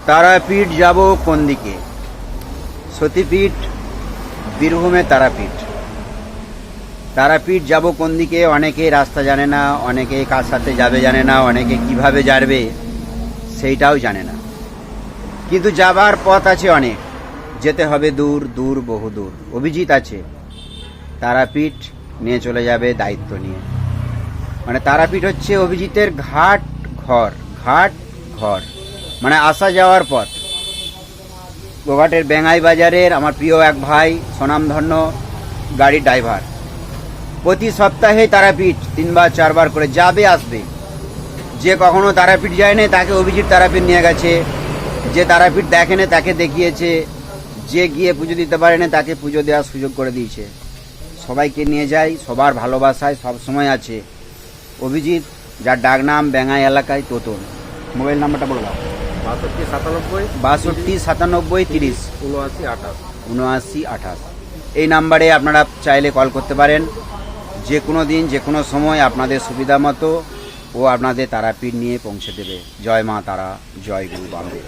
তারাপীঠ যাব কোন দিকে? সতীপীঠ, বীরভূমে তারাপীঠ। তারাপীঠ যাব কোন দিকে? অনেকে রাস্তা জানে না, অনেকে কার সাথে যাবে জানে না, অনেকে কিভাবে যাবে সেইটাও জানে না। কিন্তু যাবার পথ আছে অনেক, যেতে হবে দূর দূর, বহু দূর। অভিজিৎ আছে, তারাপীঠ নিয়ে চলে যাবে দায়িত্ব নিয়ে। মানে তারাপীঠ হচ্ছে অভিজিতের ঘাট ঘর, ঘাট ঘর, মানে আসা যাওয়ার পথ। গোঘাটের বেঙ্গাই বাজারের আমার প্রিয় এক ভাই, স্বনামধন্য গাড়ির ড্রাইভার, প্রতি সপ্তাহে তারাপীঠ 3 বার 4 বার করে যাবে আসবে। যে কখনো তারাপীঠ যায়নি তাকে অভিজিৎ তারাপীঠ নিয়ে গেছে, যে তারাপীঠ দেখেনি তাকে দেখিয়েছে, যে গিয়ে পুজো দিতে পারেনি তাকে পুজো দেওয়ার সুযোগ করে দিয়েছে। সবাইকে নিয়ে যায়, সবার ভালোবাসায় সব সময় আছে অভিজিৎ, যার ডাক নাম বেঙ্গাই এলাকায় তোতন। মোবাইল নাম্বারটা বলে দাও। 62 97 30 79 28। এই নাম্বারে আপনারা চাইলে কল করতে পারেন, যে কোনো দিন যে কোনো সময় আপনাদের সুবিধা মতো ও আপনাদের তারাপীঠ নিয়ে পৌঁছে দেবে। জয় মা তারা, জয় গুরু বামদেব।